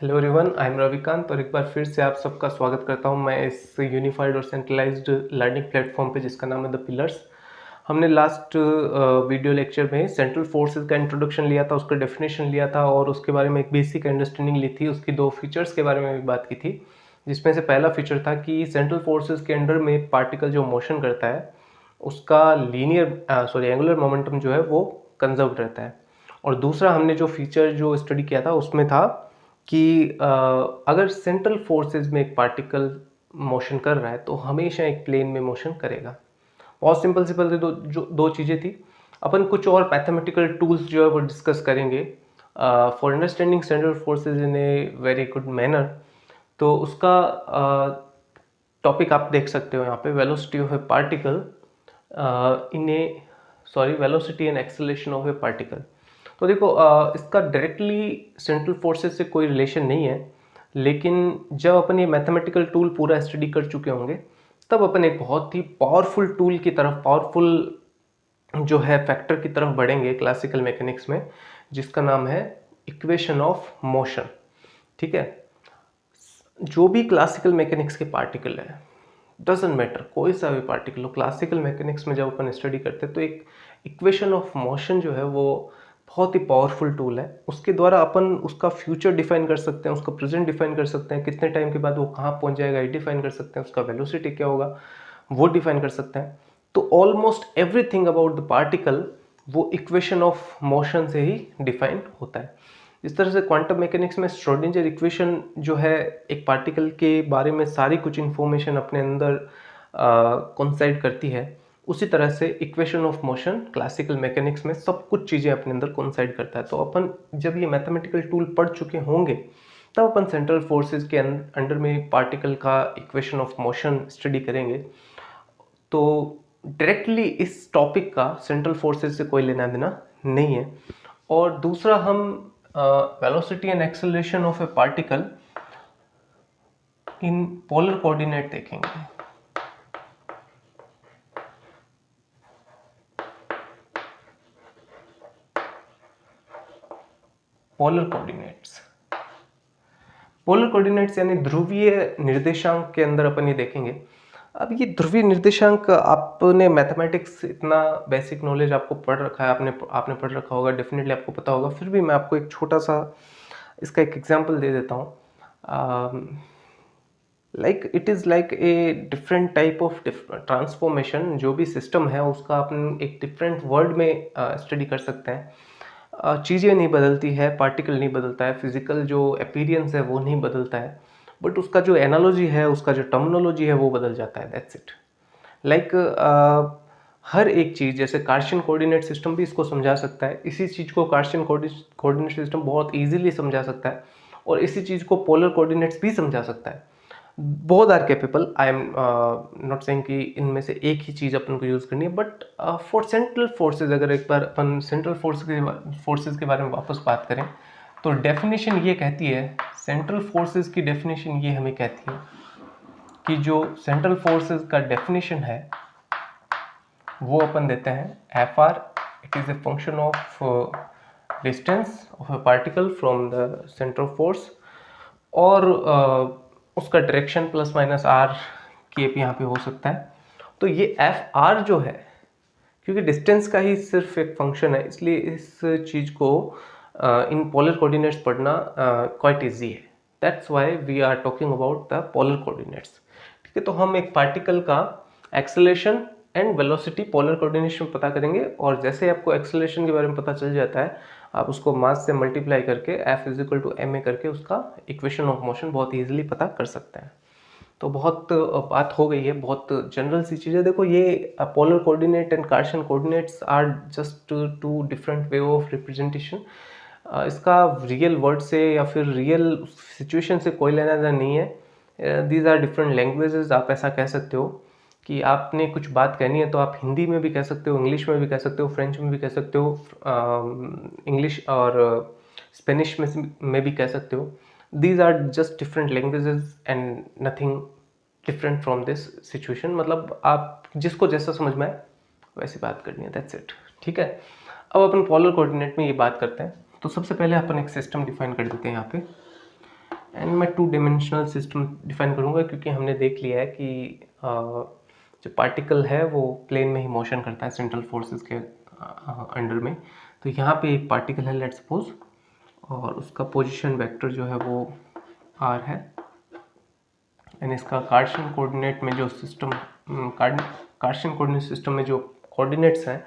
Hello everyone, I am Ravikant और एक बार फिर से आप सबका स्वागत करता हूं मैं इस यूनिफाइड और सेंट्रलाइज्ड लर्निंग प्लेटफॉर्म पे जिसका नाम है द पिलर्स। हमने लास्ट वीडियो लेक्चर में सेंट्रल फोर्सेस का इंट्रोडक्शन लिया था, उसका डेफिनेशन लिया था और उसके बारे में एक बेसिक अंडरस्टैंडिंग ली थी। उसकी दो फीचर्स के बारे में भी बात की थी, जिसमें से पहला फीचर था कि सेंट्रल फोर्सेस के अंडर में पार्टिकल जो मोशन करता है उसका एंगुलर मोमेंटम जो है वो कंजर्व रहता है। और दूसरा हमने जो फीचर जो स्टडी किया था उसमें था कि अगर सेंट्रल फोर्सेस में एक पार्टिकल मोशन कर रहा है तो हमेशा एक प्लेन में मोशन करेगा। बहुत सिंपल दो चीज़ें थी। अपन कुछ और मैथमेटिकल टूल्स जो है वो डिस्कस करेंगे for understanding central forces in a very good manner. तो उसका टॉपिक आप देख सकते हो यहाँ पे, velocity of a particle in A velocity and acceleration of a particle. तो देखो इसका डायरेक्टली सेंट्रल फोर्सेस से कोई रिलेशन नहीं है, लेकिन जब अपन ये मैथमेटिकल टूल पूरा स्टडी कर चुके होंगे तब अपन एक बहुत ही पावरफुल टूल की तरफ, पावरफुल जो है फैक्टर की तरफ बढ़ेंगे क्लासिकल मैकेनिक्स में, जिसका नाम है इक्वेशन ऑफ मोशन। ठीक है, जो भी क्लासिकल मैकेनिक्स के पार्टिकल है, डजेंट मैटर कोई सा भी पार्टिकल हो, क्लासिकल मैकेनिक्स में जब अपन स्टडी करते हैं तो एक इक्वेशन ऑफ मोशन जो है वो बहुत ही पावरफुल टूल है। उसके द्वारा अपन उसका फ्यूचर डिफाइन कर सकते हैं, उसका प्रेजेंट डिफाइन कर सकते हैं, कितने टाइम के बाद वो कहाँ पहुँच जाएगा ये डिफाइन कर सकते हैं, उसका वेलोसिटी क्या होगा वो डिफाइन कर सकते हैं। तो almost everything about the particle वो इक्वेशन ऑफ मोशन से ही डिफाइन होता है। इस तरह से क्वांटम मैकेनिक्स में श्रोडिंजर इक्वेशन जो है एक पार्टिकल के बारे में सारी कुछ इन्फॉर्मेशन अपने अंदर कोइंसाइड करती है, उसी तरह से equation of motion classical mechanics में सब कुछ चीज़ें अपने अंदर कोइंसाइड करता है। तो अपन जब ये मैथमेटिकल टूल पढ़ चुके होंगे तब अपन सेंट्रल फोर्सेस के अंडर में पार्टिकल का इक्वेशन ऑफ मोशन स्टडी करेंगे। तो डायरेक्टली इस टॉपिक का सेंट्रल फोर्सेस से कोई लेना देना नहीं है। और दूसरा हम velocity and acceleration of a particle in polar coordinate देखेंगे। पोलर कोऑर्डिनेट्स यानी ध्रुवीय निर्देशांक के अंदर अपन ये देखेंगे। अब ये ध्रुवीय निर्देशांक, आपने मैथमेटिक्स इतना बेसिक नॉलेज आपको पढ़ रखा है, आपने पढ़ रखा होगा, डेफिनेटली आपको पता होगा, फिर भी मैं आपको एक छोटा सा इसका एक एग्जांपल दे देता हूँ। Like it is like a different type of transformation. जो भी सिस्टम है उसका अपन एक डिफरेंट वर्ड में स्टडी कर सकते हैं। चीज़ें नहीं बदलती है, पार्टिकल नहीं बदलता है, फिजिकल जो अपीयरेंस है वो नहीं बदलता है, बट उसका जो एनालॉजी है, उसका जो टर्मिनोलॉजी है वो बदल जाता है। That's it. लाइक हर एक चीज़, जैसे कार्शियन कोऑर्डिनेट सिस्टम भी इसको समझा सकता है, इसी चीज़ को कार्शियन कोऑर्डिनेट सिस्टम बहुत इजीली समझा सकता है, और इसी चीज़ को पोलर कोऑर्डिनेट्स भी समझा सकता है। Both are capable. I am not saying कि इनमें से एक ही चीज़ अपन को यूज़ करनी है, बट फॉर सेंट्रल फोर्सेज, अगर एक बार अपन सेंट्रल फोर्सेज के बारे में वापस बात करें तो डेफिनेशन ये कहती है, सेंट्रल फोर्सेज की डेफिनेशन ये हमें कहती है कि जो सेंट्रल फोर्सेज का डेफिनेशन है वो अपन देते हैं F R, it is a function of distance of a particle from the centre of force, और उसका direction plus minus R cap यहाँ पे हो सकता है। तो ये एफ आर जो है, क्योंकि डिस्टेंस का ही सिर्फ एक फंक्शन है, इसलिए इस चीज़ को इन पोलर कोऑर्डिनेट्स पढ़ना क्वाइट इजी है। That's why we are talking about the polar coordinates. ठीक है, तो हम एक पार्टिकल का acceleration and velocity polar coordination में पता करेंगे, और जैसे आपको एक्सेलरेशन के बारे में पता चल जाता है, आप उसको मास से मल्टीप्लाई करके F is equal to ma करके उसका इक्वेशन ऑफ मोशन बहुत ईजिली पता कर सकते हैं। तो बहुत बात हो गई है, बहुत जनरल सी चीज़ है। देखो, ये polar coordinate and Cartesian coordinates are just two different way of representation. इसका रियल वर्ड से या फिर रियल सिचुएशन से कोई लेना देना नहीं है। These are different languages. आप ऐसा कह सकते हो कि आपने कुछ बात कहनी है तो आप हिंदी में भी कह सकते हो, इंग्लिश में भी कह सकते हो, फ्रेंच में भी कह सकते हो, इंग्लिश और स्पेनिश में भी कह सकते हो। These are just different languages and nothing different from this situation. मतलब आप जिसको जैसा समझ में आए वैसी बात करनी है, दैट्स इट। ठीक है, अब अपन पोलर कोऑर्डिनेट में ये बात करते हैं। तो सबसे पहले अपन एक सिस्टम डिफाइन कर देते हैं यहाँ पे। एंड मैं 2 डायमेंशनल सिस्टम डिफाइन करूँगा, क्योंकि हमने देख लिया है कि जो पार्टिकल है वो प्लेन में ही मोशन करता है सेंट्रल फोर्सेस के अंडर में। तो यहाँ पे एक पार्टिकल है लेट्स सपोज, और उसका पोजीशन वेक्टर जो है वो r है, एंड इसका कार्टेशियन कोऑर्डिनेट में जो सिस्टम कार्टेशियन कोऑर्डिनेट सिस्टम में जो कोऑर्डिनेट्स हैं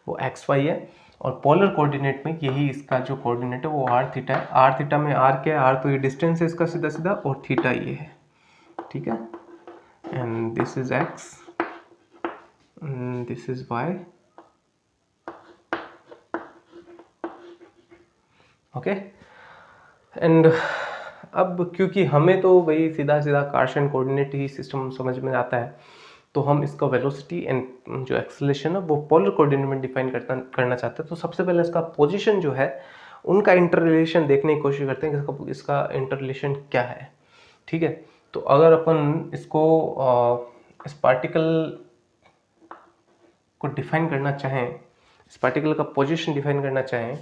वो x y है, और पोलर कोऑर्डिनेट में यही इसका जो कोऑर्डिनेट है वो r थीटा है। r थीटा में r क्या है, r तो ये डिस्टेंस है इसका सीधा सीधा, और थीटा ये है, ठीक है। And this is x, this is y, okay. And अब क्योंकि हमें तो भाई सीधा सीधा कार्टेशियन कोऑर्डिनेट ही सिस्टम समझ में आता है, तो हम इसका वेलोसिटी एंड जो एक्सेलरेशन है वो पोलर कोऑर्डिनेट में डिफाइन करना चाहते हैं। तो सबसे पहले इसका पोजीशन जो है उनका इंटर रिलेशन देखने की कोशिश करते हैं कि इसका इंटर रिलेशन क्या है, ठीक है। तो अगर अपन इसको इस पार्टिकल को डिफाइन करना चाहें, इस पार्टिकल का पोजीशन डिफाइन करना चाहें,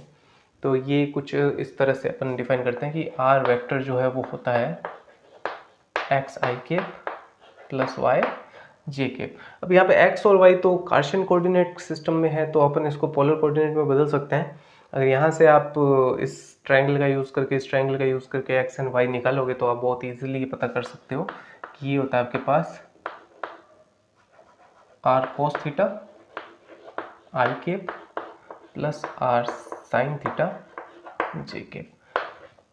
तो ये कुछ इस तरह से अपन डिफाइन करते हैं कि r वेक्टर जो है वो होता है X I cap plus Y J cap. अब यहाँ पे x और y तो कार्टेशियन कोऑर्डिनेट सिस्टम में है, तो अपन इसको पोलर कोऑर्डिनेट में बदल सकते हैं। अगर यहाँ से आप इस ट्रायंगल का यूज़ करके, इस ट्रायंगल का यूज़ करके x एंड y निकालोगे तो आप बहुत इजीली पता कर सकते हो कि ये होता है आपके पास r cos theta I cap plus r sin theta J cap.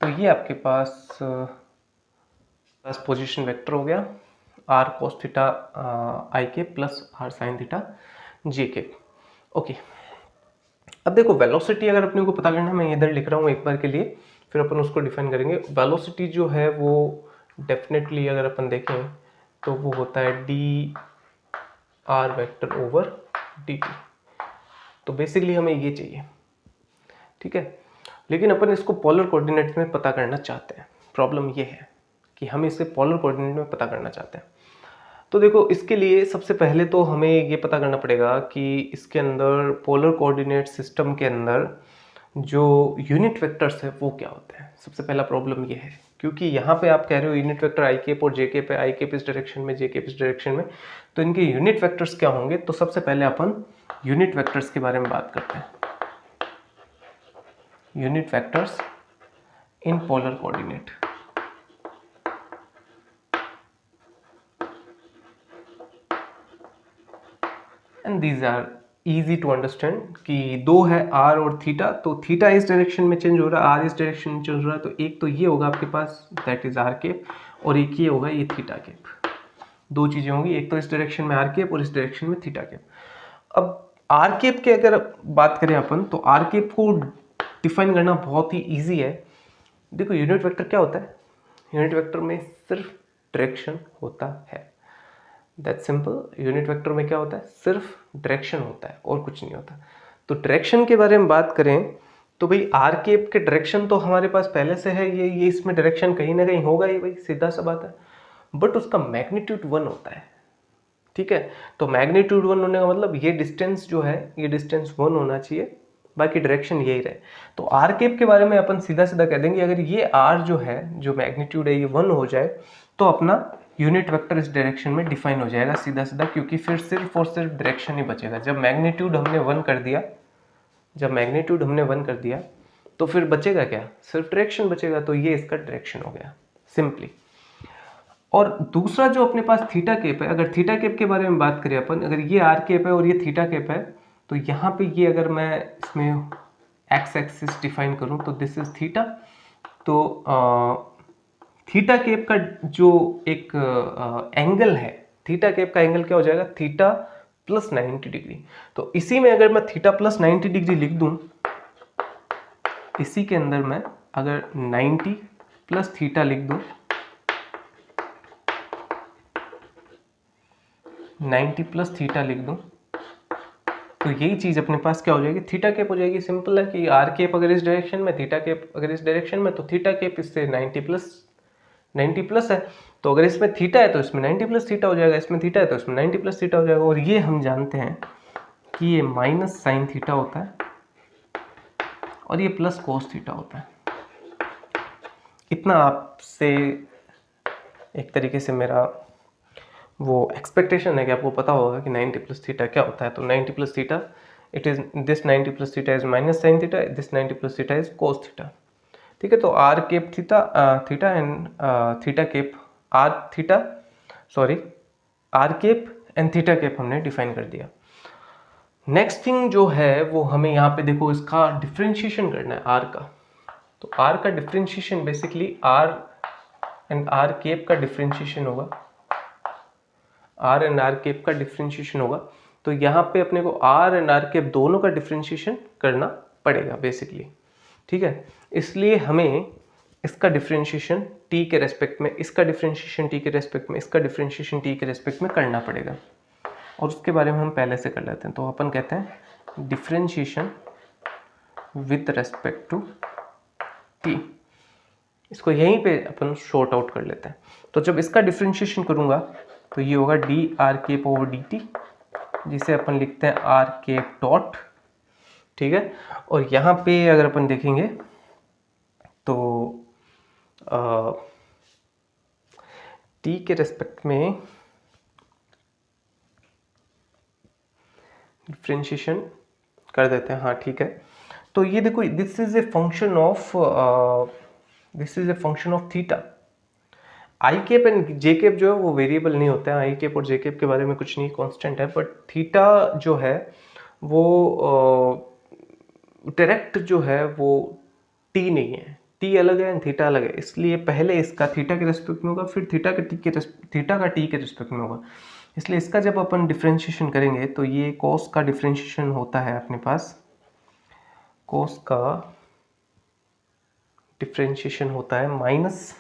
तो ये आपके पास पोजीशन वेक्टर हो गया r cos theta I cap plus r sin theta J cap, okay. अब देखो वेलोसिटी अगर अपने को पता करना है, मैं इधर लिख रहा हूँ एक बार के लिए, फिर अपन उसको डिफाइन करेंगे। वेलोसिटी जो है वो डेफिनेटली अगर अपन देखें तो वो होता है D R vector over D T. तो बेसिकली हमें ये चाहिए, ठीक है। लेकिन अपन इसको पोलर कोऑर्डिनेट्स में पता करना चाहते हैं। प्रॉब्लम ये है कि हम इसे पोलर कोऑर्डिनेट में पता करना चाहते हैं। तो देखो इसके लिए सबसे पहले तो हमें ये पता करना पड़ेगा कि इसके अंदर पोलर कोऑर्डिनेट सिस्टम के अंदर जो यूनिट वेक्टर्स है वो क्या होते हैं। सबसे पहला प्रॉब्लम ये है, क्योंकि यहाँ पे आप कह रहे हो यूनिट वेक्टर आई केप और जे केप है, आई केप इस डायरेक्शन में, जे केप इस डायरेक्शन में, तो इनके यूनिट वेक्टर्स क्या होंगे। तो सबसे पहले अपन यूनिट वेक्टर्स के बारे में बात करते हैं। Unit vectors in polar coordinate. And these are easy to understand कि दो है r और थीटा, तो थीटा इस डायरेक्शन में चेंज हो रहा है, r इस डायरेक्शन में चेंज हो रहा है। तो एक तो ये होगा आपके पास दैट इज r केप, और एक ये होगा ये थीटा केप। दो चीजें होंगी, एक तो इस डायरेक्शन में r केप और इस डायरेक्शन में थीटा केप। अब r केप के अगर बात करें अपन, तो r केप को डिफाइन करना बहुत ही ईजी है। देखो यूनिट वेक्टर क्या होता है, यूनिट वेक्टर में सिर्फ डायरेक्शन होता है, दैट सिंपल। यूनिट वेक्टर में क्या होता है, सिर्फ डायरेक्शन होता है और कुछ नहीं होता। तो डायरेक्शन के बारे में बात करें तो भाई आर केप के डायरेक्शन तो हमारे पास पहले से है, ये इसमें डायरेक्शन कहीं ना कहीं होगा ही भाई, सीधा सा बात है। बट उसका मैग्नीट्यूड 1 होता है, ठीक है। तो मैग्नीट्यूड 1 होने का मतलब ये डिस्टेंस जो है ये डिस्टेंस 1 होना चाहिए, बाकी डायरेक्शन यही रहे। तो आर केप के बारे में अपन सीधा सीधा कह देंगे अगर ये आर जो है, जो मैग्नीट्यूड है ये 1 हो जाए तो अपना यूनिट वेक्टर इस डायरेक्शन में डिफाइन हो जाएगा सीधा सीधा, क्योंकि फिर सिर्फ और सिर्फ डायरेक्शन ही बचेगा। जब मैग्नीट्यूड हमने 1 कर दिया, जब मैग्नीट्यूड हमने 1 कर दिया तो फिर बचेगा क्या, सिर्फ डायरेक्शन बचेगा। तो ये इसका डायरेक्शन हो गया सिंपली। और दूसरा जो अपने पास थीटा केप है, अगर थीटा केप के बारे में बात करें अपन, अगर ये आर केप है और ये थीटा केप है, तो यहाँ पे ये अगर मैं इसमें एक्स एक्सिस डिफाइन करूँ तो दिस इज थीटा। तो थीटा केप का जो एक एंगल है, थीटा केप का एंगल क्या हो जाएगा, थीटा प्लस 90 डिग्री। तो इसी में अगर मैं थीटा प्लस 90 डिग्री लिख दूं, इसी के अंदर मैं अगर 90 प्लस थीटा लिख दूं, 90 प्लस थीटा लिख दूं, तो यही चीज अपने पास क्या हो जाएगी, थीटा केप हो जाएगी। सिंपल है कि आर केप अगर इस डायरेक्शन में, थीटा केप अगर इस डायरेक्शन में, तो थीटा केप इससे 90 प्लस है। तो अगर इसमें थीटा है तो इसमें 90 प्लस थीटा हो जाएगा, इसमें थीटा है तो इसमें 90 प्लस थीटा हो जाएगा। और ये हम जानते हैं कि ये माइनस साइन थीटा होता है और ये प्लस कोस थीटा होता है। इतना आपसे एक तरीके से मेरा वो एक्सपेक्टेशन है कि आपको पता होगा कि 90 प्लस थीटा क्या होता है। तो 90 plus theta it is this 90 plus theta is minus sine theta, this 90 plus theta is cos theta. ठीक है, तो R cap theta theta and theta cap R theta sorry R cap and theta cap हमने define कर दिया। Next thing जो है वो हमें यहाँ पे देखो इसका डिफ्रेंशिएशन करना है आर का। तो आर का differentiation basically R and R cap का डिफ्रेंशिएशन होगा, आर एंड आर केप का डिफ्रेंशिएशन होगा। तो यहाँ पे अपने को आर एंड आर केप दोनों का डिफ्रेंशिएशन करना पड़ेगा बेसिकली। ठीक है, इसलिए हमें इसका डिफ्रेंशिएशन टी के रेस्पेक्ट में, इसका डिफ्रेंशिएशन टी के रेस्पेक्ट में, इसका डिफ्रेंशिएशन टी के रेस्पेक्ट में करना पड़ेगा। और उसके बारे में हम पहले से कर लेते हैं। तो अपन कहते हैं differentiation with respect to T. इसको यहीं पे अपन शॉर्ट आउट कर लेते हैं। तो जब इसका डिफ्रेंशिएशन करूंगा तो ये होगा D R cap over D T, जिसे अपन लिखते हैं आर केप डॉट। ठीक है, और यहाँ पे अगर अपन देखेंगे तो टी के रेस्पेक्ट में डिफ्रेंशिएशन कर देते हैं। हाँ ठीक है, तो ये देखो this is a function of theta. I cap and J cap जो है वो वेरिएबल नहीं होते हैं, आई केप और जे केप के बारे में कुछ नहीं, कांस्टेंट है। बट थीटा जो है वो डायरेक्ट जो है वो टी नहीं है, टी अलग है एंड थीटा अलग है। इसलिए पहले इसका थीटा के रेस्पेक्ट में होगा, फिर थीटा का टी के रेस्पेक्ट में होगा। इसलिए इसका जब अपन डिफ्रेंशिएशन करेंगे तो ये कोस का डिफ्रेंशिएशन होता है अपने पास, कोस का डिफ्रेंशिएशन होता है minus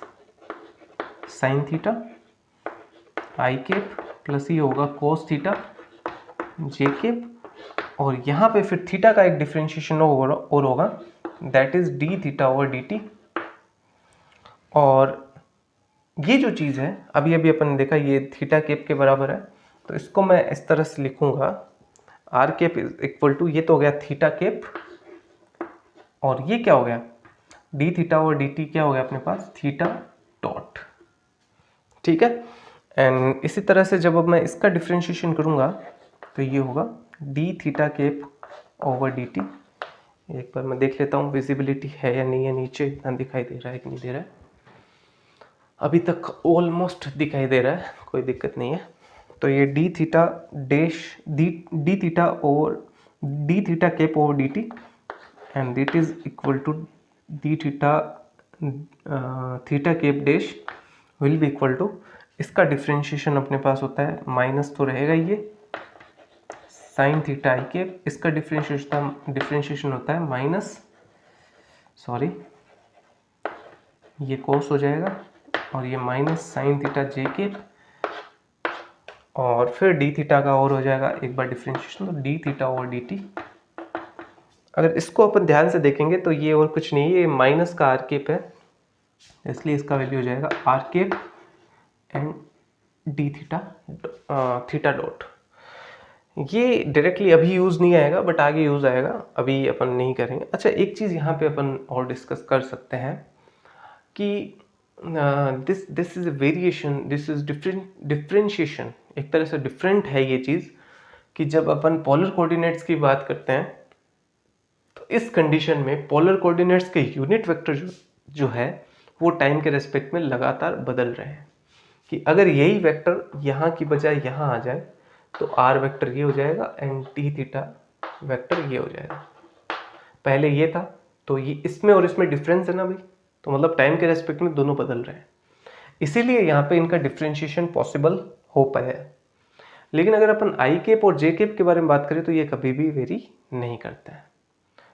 sine theta I cap plus ही होगा कोस थीटा जे केप, और यहाँ पे फिर थीटा का एक डिफ्रेंशिएशन और होगा, that is D theta over D T. और ये जो चीज़ है अभी अभी अपन ने देखा ये थीटा केप के बराबर है, तो इसको मैं इस तरह से लिखूंगा R cap is equal to, ये तो हो गया थीटा केप, और ये क्या हो गया डी थीटा और डी टी क्या हो गया अपने पास थीटा डॉट। ठीक है, एंड इसी तरह से जब अब मैं इसका डिफ्रेंशिएशन करूंगा तो ये होगा D theta cap over D T. एक बार मैं देख लेता हूँ विजिबिलिटी है या नहीं है, नीचे इतना दिखाई दे रहा है कि नहीं दे रहा है, अभी तक ऑलमोस्ट दिखाई दे रहा है, कोई दिक्कत नहीं है। तो ये D theta dash D theta over D theta cap over D T and that is equal to D theta theta cap dash will be equal to, इसका डिफ्रेंशिएशन अपने पास होता है माइनस तो रहेगा ये साइन थीटा आई केप, इसका differentiation होता है माइनस सॉरी ये कोस हो जाएगा और ये minus sine theta J cap, और फिर डी थीटा का और हो जाएगा एक बार डिफ्रेंशिएशन, तो डी थीटा और डी टी। अगर इसको अपन ध्यान से देखेंगे तो ये और कुछ नहीं है, ये माइनस का आर केप है, इसलिए इसका वैल्यू हो जाएगा R cap and D theta theta dot. ये डायरेक्टली अभी यूज़ नहीं आएगा बट आगे यूज़ आएगा, अभी अपन नहीं करेंगे। अच्छा एक चीज़ यहाँ पे अपन और डिस्कस कर सकते हैं कि this is a variation, this is differentiation, एक तरह से डिफरेंट है ये चीज़ कि जब अपन पोलर कोऑर्डिनेट्स की बात करते हैं तो इस कंडीशन में पोलर कोऑर्डिनेट्स के यूनिट वेक्टर जो है वो टाइम के रेस्पेक्ट में लगातार बदल रहे हैं। कि अगर यही वेक्टर यहाँ की बजाय यहाँ आ जाए तो आर वेक्टर ये हो जाएगा एंड टी थीटा वेक्टर ये हो जाएगा। पहले ये था तो ये इसमें और इसमें डिफरेंस है ना भाई, तो मतलब टाइम के रेस्पेक्ट में दोनों बदल रहे हैं, इसीलिए यहाँ पे इनका डिफ्रेंशिएशन पॉसिबल हो पाया है। लेकिन अगर अपन आई केप और जे केप के बारे में बात करें तो ये कभी भी वेरी नहीं करते हैं।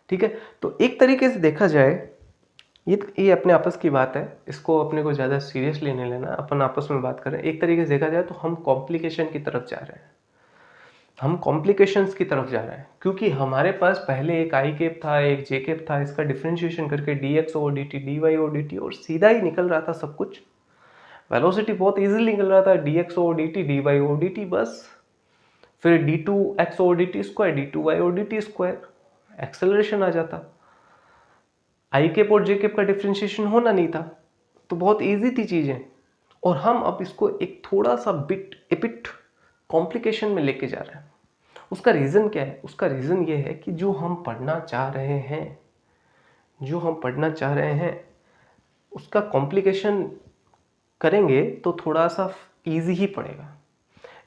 ठीक है, तो एक तरीके से देखा जाए ये अपने आपस की बात है, इसको अपने को ज़्यादा सीरियसली नहीं लेना, अपन आपस में बात करें। एक तरीके से देखा जाए तो हम कॉम्प्लिकेशन की तरफ जा रहे हैं, हम कॉम्प्लिकेशंस की तरफ जा रहे हैं, क्योंकि हमारे पास पहले एक आई केप था एक जे केप था, इसका डिफ्रेंशिएशन करके D X over D T D Y over D T और सीधा ही निकल रहा था सब कुछ, वेलोसिटी बहुत इजीली निकल रहा था D X over D T D Y over D T बस, फिर D two X over D T square D two Y over D T square, acceleration आ जाता। आई केप और जे केप का डिफ्रेंशिएशन होना नहीं था, तो बहुत इजी थी चीज़ें, और हम अब इसको एक थोड़ा सा बिट कॉम्प्लिकेशन में लेके जा रहे हैं। उसका रीज़न क्या है? उसका रीज़न ये है कि जो हम पढ़ना चाह रहे हैं उसका कॉम्प्लिकेशन करेंगे तो थोड़ा सा इजी ही पड़ेगा।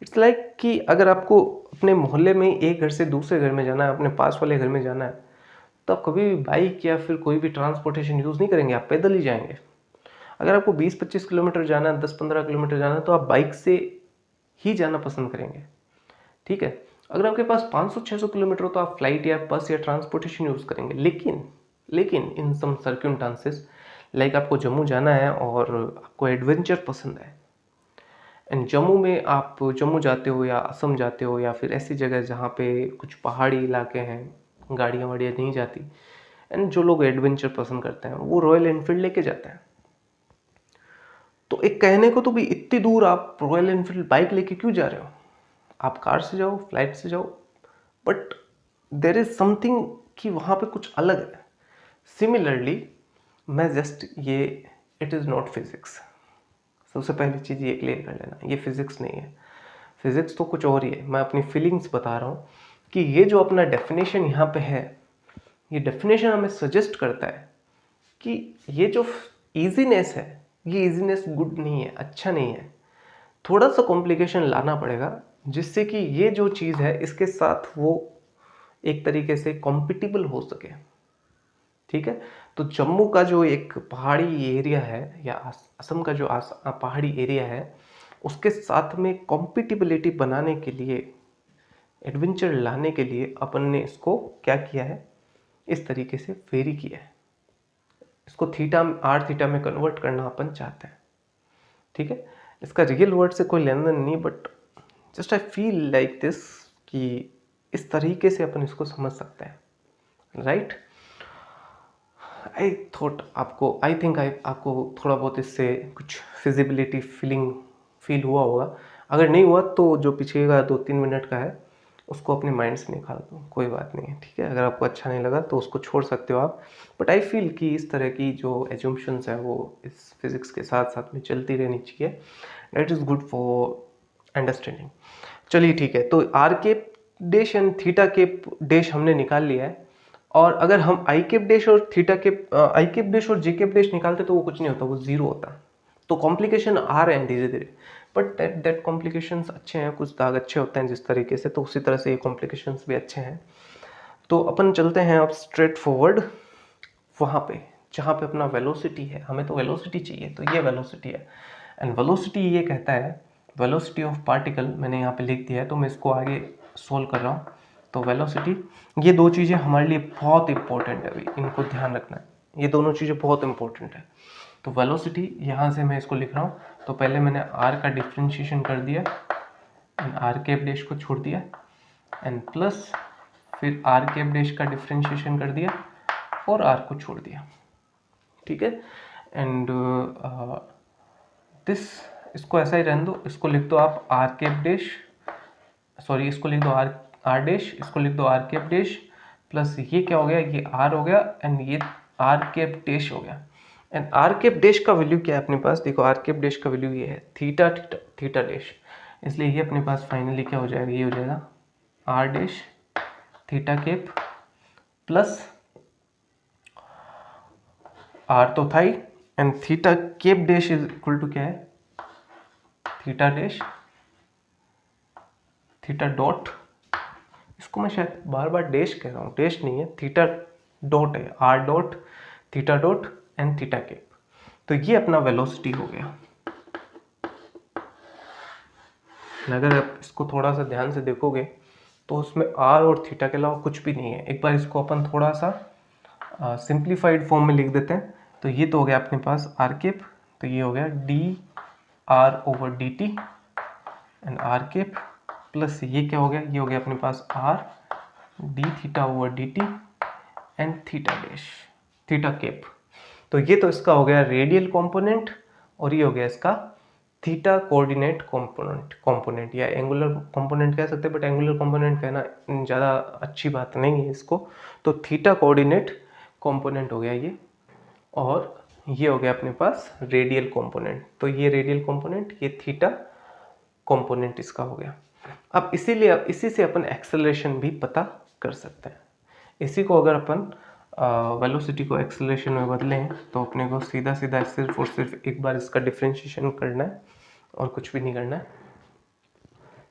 इट्स लाइक कि अगर आपको अपने मोहल्ले में एक घर से दूसरे घर में जाना है, अपने पास वाले घर में जाना है, तो आप कभी भी बाइक या फिर कोई भी ट्रांसपोर्टेशन यूज़ नहीं करेंगे, आप पैदल ही जाएंगे। अगर आपको 20-25 किलोमीटर जाना है, 10-15 किलोमीटर जाना है, तो आप बाइक से ही जाना पसंद करेंगे, ठीक है। अगर आपके पास 500-600 किलोमीटर हो तो आप फ्लाइट या बस या ट्रांसपोर्टेशन यूज़ करेंगे। लेकिन इन सम सर्कमस्टेंसेस, लाइक आपको जम्मू जाना है और आपको एडवेंचर पसंद है, एंड जम्मू में आप जम्मू जाते हो या असम जाते हो या फिर ऐसी जगह जहाँ पे कुछ पहाड़ी इलाके हैं, गाड़ियाँ वाड़ियाँ नहीं जाती, एंड जो लोग एडवेंचर पसंद करते हैं वो रॉयल एनफील्ड लेके जाते हैं। तो एक कहने को तो भी इतनी दूर आप रॉयल एनफील्ड बाइक लेके क्यों जा रहे हो? आप कार से जाओ, फ्लाइट से जाओ, बट देर इज समथिंग कि वहाँ पे कुछ अलग है। सिमिलरली मैं जस्ट ये इट इज़ नॉट फिजिक्स। सबसे पहली चीज़ ये क्लियर कर लेना, ये फिजिक्स नहीं है। फिजिक्स तो कुछ और ही है। मैं अपनी फीलिंग्स बता रहा हूँ कि ये जो अपना डेफिनेशन यहाँ पे है, ये डेफिनेशन हमें सजेस्ट करता है कि ये जो ईजीनेस है, ये ईजीनेस गुड नहीं है, अच्छा नहीं है। थोड़ा सा कॉम्प्लिकेशन लाना पड़ेगा जिससे कि ये जो चीज़ है इसके साथ वो एक तरीके से कॉम्पिटिबल हो सके, ठीक है। तो जम्मू का जो एक पहाड़ी एरिया है या असम का जो पहाड़ी एरिया है, उसके साथ में कॉम्पिटिबिलिटी बनाने के लिए, एडवेंचर लाने के लिए अपन ने इसको क्या किया है, इस तरीके से वेरी किया है। इसको आर थीटा में कन्वर्ट करना अपन चाहते हैं, ठीक है। इसका रियल वर्ड से कोई लेना देना नहीं, but just I feel like this कि इस तरीके से अपन इसको समझ सकते हैं, राइट। आई थिंक आपको थोड़ा बहुत इससे कुछ फिजिबिलिटी फील हुआ होगा। अगर नहीं हुआ तो जो पीछे का 2-3 मिनट का है उसको अपने माइंड से निकाल दो, कोई बात नहीं है, ठीक है। अगर आपको अच्छा नहीं लगा तो उसको छोड़ सकते हो आप, बट आई फील कि इस तरह की जो एज्यूम्शंस है वो इस फिज़िक्स के साथ साथ में चलती रहनी चाहिए। That is good for understanding. चलिए ठीक है, तो R cap dash and theta cap dash हमने निकाल लिया है, और अगर हम आई केप डैश और आई केप डैश और जे केप डैश निकालते तो वो कुछ नहीं होता, वो जीरो होता। तो कॉम्प्लिकेशन आ रहे हैं धीरे धीरे, बट दैट कॉम्प्लिकेशंस अच्छे हैं, कुछ दाग अच्छे होते हैं जिस तरीके से, तो उसी तरह से ये कॉम्प्लिकेशंस भी अच्छे हैं। तो अपन चलते हैं अब स्ट्रेट फॉरवर्ड वहाँ पे जहाँ पे अपना वेलोसिटी है। हमें तो वेलोसिटी चाहिए, तो ये वेलोसिटी है, एंड वेलोसिटी ये कहता है वेलोसिटी ऑफ पार्टिकल, मैंने यहाँ पे लिख दिया है तो मैं इसको आगे सोल्व कर रहा हूँ। तो वेलोसिटी, ये दो चीज़ें हमारे लिए बहुत इंपॉर्टेंट है, अभी इनको ध्यान रखना है, ये दोनों चीज़ें बहुत इंपॉर्टेंट है। तो वेलोसिटी यहाँ से मैं इसको लिख रहा हूँ, तो पहले मैंने आर का डिफ्रेंशिएशन कर दिया एंड आर कैप डैश को छोड़ दिया, एंड प्लस फिर आर कैप डैश का डिफ्रेंशिएशन कर दिया और आर को छोड़ दिया, ठीक है। एंड दिस, इसको ऐसा ही रहने दो, इसको लिख दो आप आर कैप डैश, सॉरी इसको लिख दो आर डैश, इसको लिख दो आर कैप डैश, प्लस ये क्या हो गया, ये आर हो गया, एंड ये आर कैप डैश हो गया। एंड आर कैप डैश का वैल्यू क्या है अपने पास, देखो आर कैप डैश का वैल्यू ये है थीटा डैश, इसलिए ये अपने पास फाइनली क्या हो जाएगा, ये हो जाएगा R dash theta cap plus R तो था ही, and theta cap dash is equal to क्या है, थीटा डैश थीटा डॉट, इसको मैं शायद बार बार डैश कह रहा हूँ, डैश नहीं है, थीटा डॉट है, R dot theta dot and theta cap. तो ये अपना वेलोसिटी हो गया। अगर आप इसको थोड़ा सा ध्यान से देखोगे तो उसमें आर और थीटा के अलावा कुछ भी नहीं है। एक बार इसको अपन थोड़ा सा सिंप्लीफाइड फॉर्म में लिख देते हैं। तो ये तो हो गया अपने पास आर केप, तो ये हो गया D R over D T and R cap, plus ये क्या हो गया, ये हो गया अपने पास R D theta over D T and theta dash theta cap. तो ये तो इसका हो गया रेडियल कंपोनेंट, और ये हो गया इसका थीटा कोऑर्डिनेट कंपोनेंट या एंगुलर कंपोनेंट कह सकते हैं, बट एंगुलर कंपोनेंट कहना ज़्यादा अच्छी बात नहीं है इसको। तो थीटा कोऑर्डिनेट कंपोनेंट हो गया ये, और ये हो गया अपने पास रेडियल कंपोनेंट। तो ये रेडियल कंपोनेंट, ये थीटा कंपोनेंट इसका हो गया। अब इसीलिए अब इसी से अपन एक्सेलरेशन भी पता कर सकते हैं। इसी को अगर अपन वेलोसिटी को एक्सेलरेशन में बदलें तो अपने को सीधा सीधा सिर्फ और सिर्फ एक बार इसका डिफरेंशिएशन करना है और कुछ भी नहीं करना है।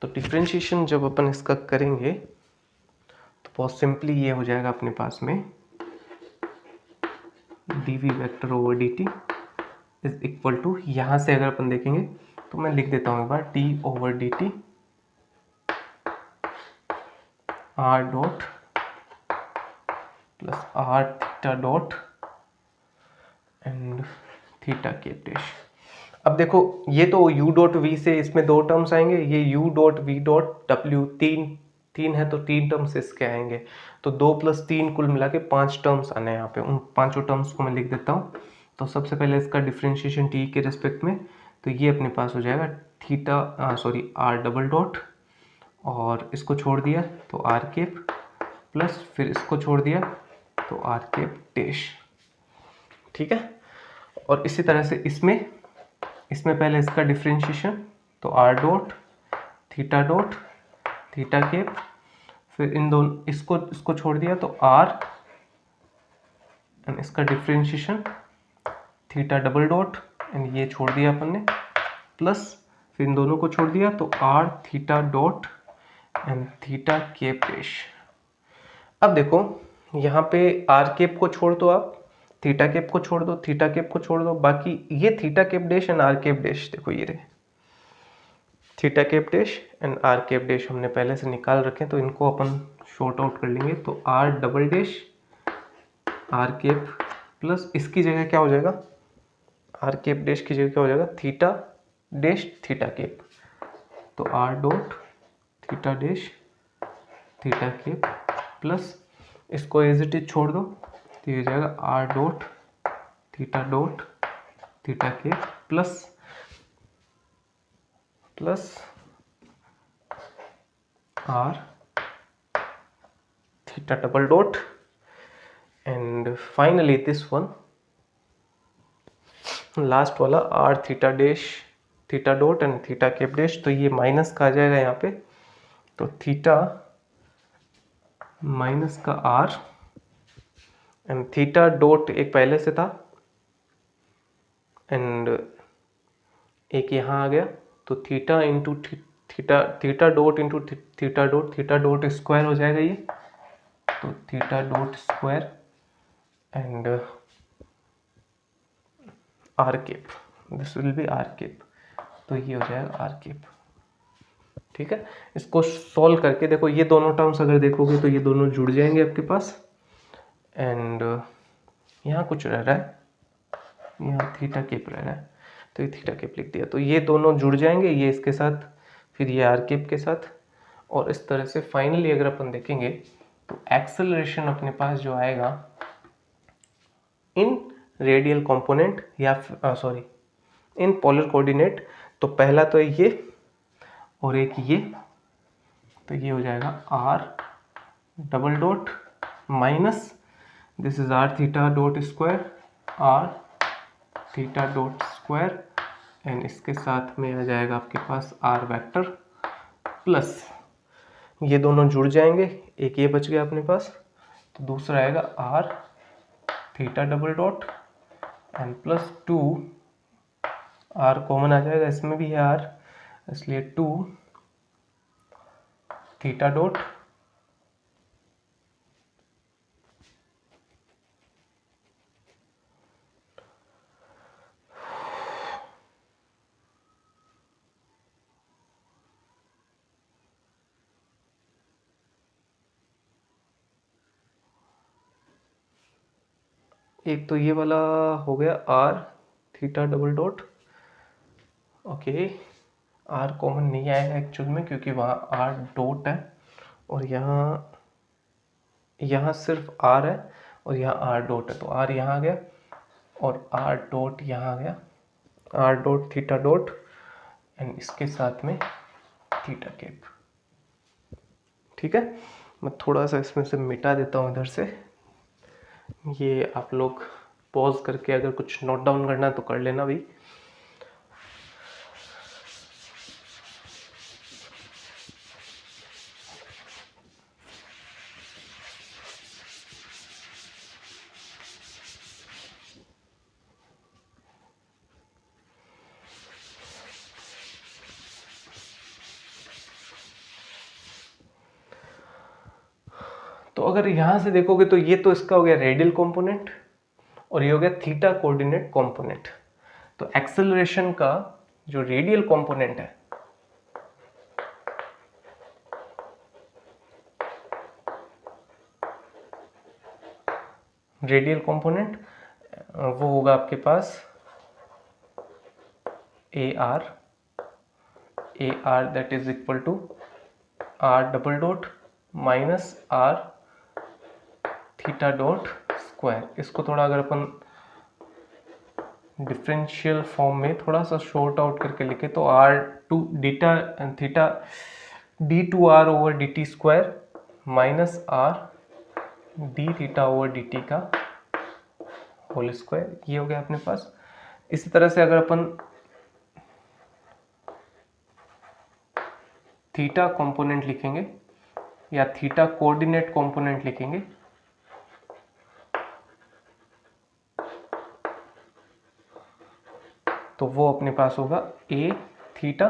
तो डिफरेंशिएशन जब अपन इसका करेंगे तो बहुत सिंपली ये हो जाएगा अपने पास में dv vector over dt is equal to, यहाँ से अगर अपन देखेंगे तो मैं लिख देता हूँ एक बार, d over dt r dot plus r theta dot and theta cap dash. अब देखो ये तो u डॉट v से इसमें दो टर्म्स आएंगे, ये u dot v dot w तीन है तो तीन टर्म्स इसके आएंगे। तो 2 + 3 कुल मिला के 5 टर्म्स आने हैं यहाँ पे। उन पांचों टर्म्स को मैं लिख देता हूँ। तो सबसे पहले इसका डिफरेंशिएशन t के रिस्पेक्ट में, तो ये अपने पास हो जाएगा r डबल डॉट, और इसको छोड़ दिया तो r केप, प्लस फिर इसको छोड़ दिया तो r केप डैश। ठीक है। और इसी तरह से इसमें पहले इसका डिफरेंशिएशन, तो r डॉट थीटा केप, फिर इन दोनों इसको छोड़ दिया तो r, एंड इसका differentiation theta double dot, and ये छोड़ दिया अपन ने, प्लस फिर इन दोनों को छोड़ दिया तो r theta dot and theta cap dash. अब देखो यहाँ पे r केप को छोड़ दो, आप थीटा केप को छोड़ दो, थीटा केप को छोड़ दो, बाकी ये theta cap dash and r cap dash, देखो ये रहे theta cap dash and r cap dash हमने पहले से निकाल रखे हैं, तो इनको अपन शॉर्ट आउट कर लेंगे। तो r double dash r cap plus इसकी जगह क्या हो जाएगा, r केप डैश की जगह क्या हो जाएगा, थीटा डैश थीटा केप। तो r dot theta dash theta cap plus इसको एज इट इज छोड़ दो तो ये हो जाएगा r dot theta cap plus r theta double dot and finally this one last वाला r theta dot and theta cap dash. तो ये माइनस का आ जाएगा यहाँ पे, तो थीटा माइनस का r एंड थीटा डॉट एक पहले से था एंड एक यहाँ आ गया, तो theta into theta dot into theta dot square हो जाएगा ये, तो theta dot square and R cap, this will be R cap. तो ये हो जाएगा आर केप। ठीक है। इसको सॉल्व करके देखो, ये दोनों टर्म्स अगर देखोगे तो ये दोनों जुड़ जाएंगे आपके पास, एंड यहाँ कुछ रह रहा है, यहाँ थीटा केप रह रहा है, तो ये थीटा केप लिख दिया। तो ये दोनों जुड़ जाएंगे, ये इसके साथ, फिर ये आर केप के साथ, और इस तरह से फाइनली अगर अपन देखेंगे तो एक्सेलरेशन अपने पास जो आएगा इन रेडियल कंपोनेंट या सॉरी इन पोलर कोऑर्डिनेट, तो पहला तो ये और एक ये, तो ये हो जाएगा R double dot minus this is R theta dot square R theta dot square, and इसके साथ में आ जाएगा आपके पास आर वेक्टर प्लस, ये दोनों जुड़ जाएंगे, एक ये बच गया अपने पास, तो दूसरा आएगा R theta double dot and plus 2 R common आ जाएगा, इसमें भी है आर, इसलिए 2 थीटा डॉट एक तो ये वाला हो गया R theta double dot, okay R common नहीं आएगा एक्चुअल में क्योंकि वहाँ आर डॉट है और यहाँ सिर्फ आर है और यहाँ आर डॉट है, तो आर यहाँ आ गया और आर डॉट यहाँ आ गया, R dot theta dot and इसके साथ में थीटा केप। ठीक है, मैं थोड़ा सा इसमें से मिटा देता हूँ इधर से, ये आप लोग पॉज करके अगर कुछ नोट डाउन करना है तो कर लेना भाई। तो अगर यहाँ से देखोगे तो ये तो इसका हो गया रेडियल कंपोनेंट और ये हो गया थीटा कोऑर्डिनेट कंपोनेंट। तो एक्सेलरेशन का जो रेडियल कंपोनेंट है वो होगा आपके पास AR that is equal to R double dot minus R theta dot square. इसको थोड़ा अगर अपन डिफरेंशियल फॉर्म में थोड़ा सा शॉर्ट आउट करके लिखे तो R2 डीटा theta d2R over dt square minus R d theta over dt का होल स्क्वायर, ये हो गया अपने पास। इसी तरह से अगर अपन थीटा कंपोनेंट लिखेंगे या थीटा कोऑर्डिनेट कंपोनेंट लिखेंगे तो वो अपने पास होगा a theta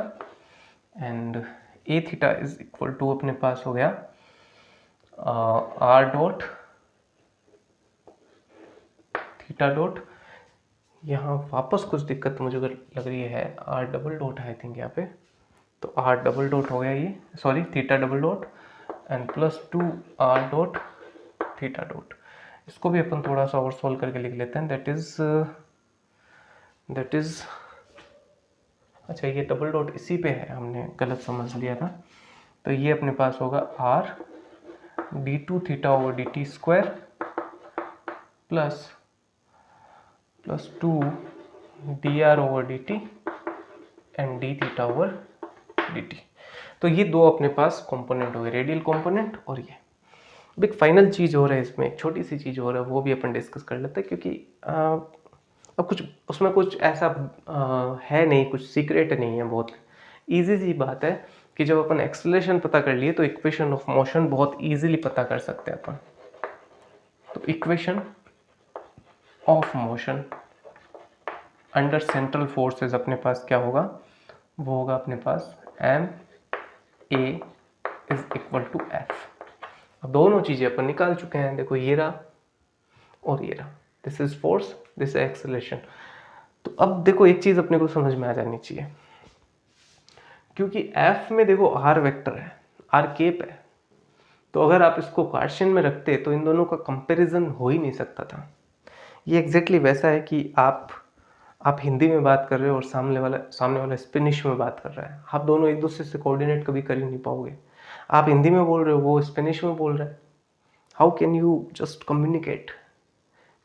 and a theta is equal to अपने पास हो गया r डॉट थीटा डॉट, यहाँ वापस कुछ दिक्कत मुझे लग रही है, r डबल डॉट है आई थिंक यहाँ पे, तो r डबल डॉट हो गया ये, sorry theta double dot and plus 2r dot theta dot. इसको भी अपन थोड़ा सा और सॉल्व करके लिख लेते हैं, दैट इज अच्छा ये डबल डॉट इसी पे है, हमने गलत समझ लिया था। तो ये अपने पास होगा r d2 theta over dt square plus 2 dr over dt and d theta over dt। तो ये दो अपने पास कंपोनेंट हो गए, रेडियल कंपोनेंट और ये। अब एक फाइनल चीज़ हो रहा है इसमें, एक छोटी सी चीज़ हो रहा है, वो भी अपन डिस्कस कर लेते हैं, क्योंकि अब कुछ उसमें कुछ ऐसा है नहीं, कुछ सीक्रेट नहीं है, बहुत इजी सी बात है कि जब अपन एक्सेलरेशन पता कर लिए तो इक्वेशन ऑफ मोशन बहुत इजीली पता कर सकते हैं अपन। तो equation of motion under central forces अपने पास क्या होगा, वो होगा अपने पास ma is equal to f। अब दोनों चीज़ें अपन निकाल चुके हैं, देखो ये रहा और ये रहा, this is force, this is acceleration. तो अब देखो एक चीज़ अपने को समझ में आ जानी चाहिए, क्योंकि f में देखो r वेक्टर है, r केप है, तो अगर आप इसको क्वेश्चन में रखते तो इन दोनों का कंपैरिजन हो ही नहीं सकता था। ये एग्जैक्टली वैसा है कि आप हिंदी में बात कर रहे हो और सामने वाला स्पेनिश में बात कर रहा है, आप दोनों एक दूसरे से कोऑर्डिनेट कभी कर ही नहीं पाओगे। आप हिंदी में बोल रहे हो, वो स्पेनिश में बोल रहा है, how can you just communicate,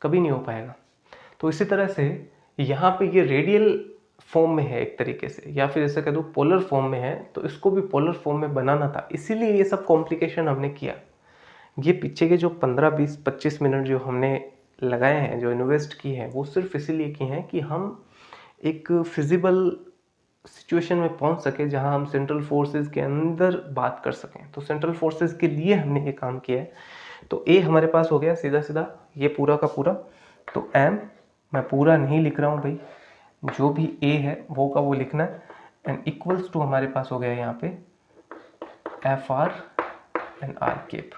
कभी नहीं हो पाएगा। तो इसी तरह से यहाँ पे ये रेडियल फॉर्म में है एक तरीके से, या फिर ऐसा कह दो पोलर फॉर्म में है, तो इसको भी पोलर फॉर्म में बनाना था, इसीलिए ये सब कॉम्प्लिकेशन हमने किया। ये पीछे के जो 15, 20, 25 मिनट जो हमने लगाए हैं, जो इन्वेस्ट की है, वो सिर्फ इसीलिए की हैं कि हम एक फिजिबल सिचुएशन में पहुंच सके जहां हम सेंट्रल फोर्सेस के अंदर बात कर सकें। तो सेंट्रल फोर्सेस के लिए हमने ये काम किया है। तो ए हमारे पास हो गया सीधा सीधा ये पूरा का पूरा, तो एम मैं पूरा नहीं लिख रहा हूँ भाई, जो भी ए है वो का वो लिखना है, एंड इक्वल्स टू हमारे पास हो गया यहाँ पे F R and R cap.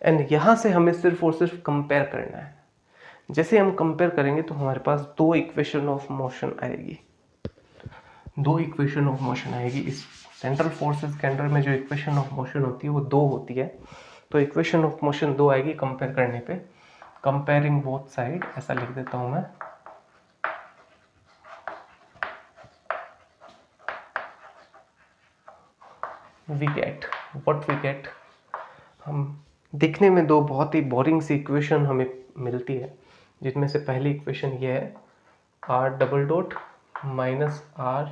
And यहाँ से हमें सिर्फ और सिर्फ कंपेयर करना है। जैसे हम कंपेयर करेंगे तो हमारे पास दो इक्वेशन ऑफ मोशन आएगी, इस सेंट्रल फोर्सेस के अंडर में जो इक्वेशन ऑफ मोशन होती है वो दो होती है। तो इक्वेशन ऑफ मोशन दो आएगी कंपेयर करने पे, कंपेयरिंग बोथ साइड, ऐसा लिख देता हूं मैं। वी गेट हम दिखने में दो बहुत ही बोरिंग सी इक्वेशन हमें मिलती है, जिनमें से पहली इक्वेशन ये है R double dot minus R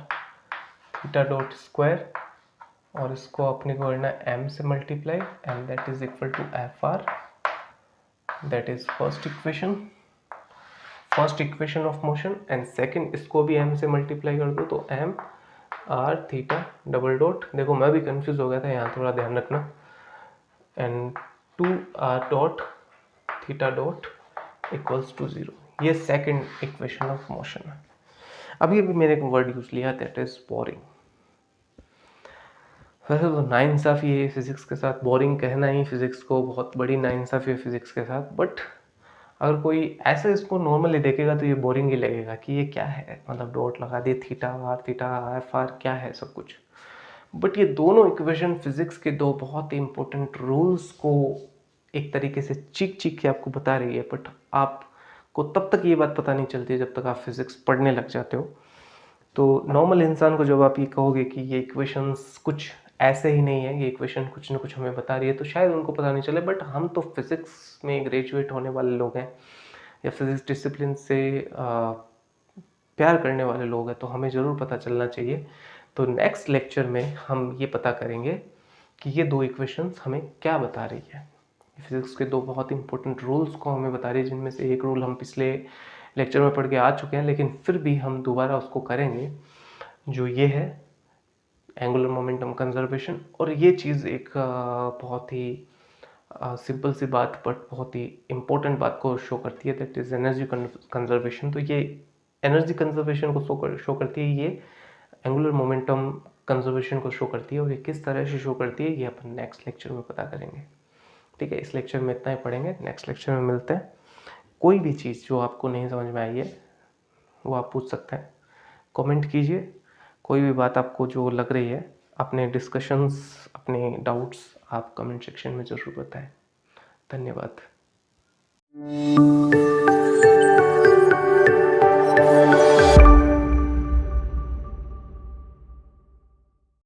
theta dot square, और इसको अपने को करना है m से multiply, and that is equal to F R, that is first equation. First equation of motion and second इसको भी m से मल्टीप्लाई कर दो तो m r theta double dot, देखो मैं भी कंफ्यूज हो गया था, यहाँ थोड़ा ध्यान रखना, and 2r dot theta dot equals to 0। ये सेकंड इक्वेशन ऑफ मोशन है। अभी मैंने एक वर्ड यूज़ लिया, दैट इज बोरिंग। वैसे तो नाइंसाफ़ी है फिज़िक्स के साथ, बोरिंग कहना ही फिज़िक्स को बहुत बड़ी नाइंसाफ़ी है फिज़िक्स के साथ। बट अगर कोई ऐसे इसको नॉर्मली देखेगा तो ये बोरिंग ही लगेगा कि ये क्या है, मतलब डॉट लगा दिए, थीटा एफ आर क्या है सब कुछ। बट ये दोनों इक्वेशन फिज़िक्स के दो बहुत ही इंपॉर्टेंट रूल्स को एक तरीके से चीख के आपको बता रही है। बट आपको तब तक ये बात पता नहीं चलती है जब तक आप फिज़िक्स पढ़ने लग जाते हो। तो नॉर्मल इंसान को जब आप ये कहोगे कि ये इक्वेशंस कुछ ऐसे ही नहीं है, ये इक्वेशन कुछ ना कुछ हमें बता रही है, तो शायद उनको पता नहीं चले। बट हम तो फिज़िक्स में ग्रेजुएट होने वाले लोग हैं या फिज़िक्स डिसिप्लिन से प्यार करने वाले लोग हैं, तो हमें ज़रूर पता चलना चाहिए। तो नेक्स्ट लेक्चर में हम ये पता करेंगे कि ये दो इक्वेशंस हमें क्या बता रही है। फिज़िक्स के दो बहुत इंपॉर्टेंट रूल्स को हमें बता रही है, जिनमें से एक रूल हम पिछले लेक्चर में पढ़ के आ चुके हैं, लेकिन फिर भी हम दोबारा उसको करेंगे, जो ये है एंगुलर मोमेंटम कंजर्वेशन। और ये चीज़ एक बहुत ही सिंपल सी बात बट बहुत ही इम्पोर्टेंट बात को शो करती है, दैट इज़ एनर्जी कंजर्वेशन। तो ये एनर्जी कंजर्वेशन को शो करती है, ये एंगुलर मोमेंटम कंजर्वेशन को शो करती है। और ये किस तरह से शो करती है ये अपन नेक्स्ट लेक्चर में पता करेंगे। ठीक है, इस लेक्चर में इतना ही पढ़ेंगे, नेक्स्ट लेक्चर में मिलते हैं। कोई भी चीज़ जो आपको नहीं समझ में आई है वो आप पूछ सकते हैं, कमेंट कीजिए। कोई भी बात आपको जो लग रही है, अपने डिस्कशंस, अपने डाउट्स आप कमेंट सेक्शन में ज़रूर बताएं। धन्यवाद।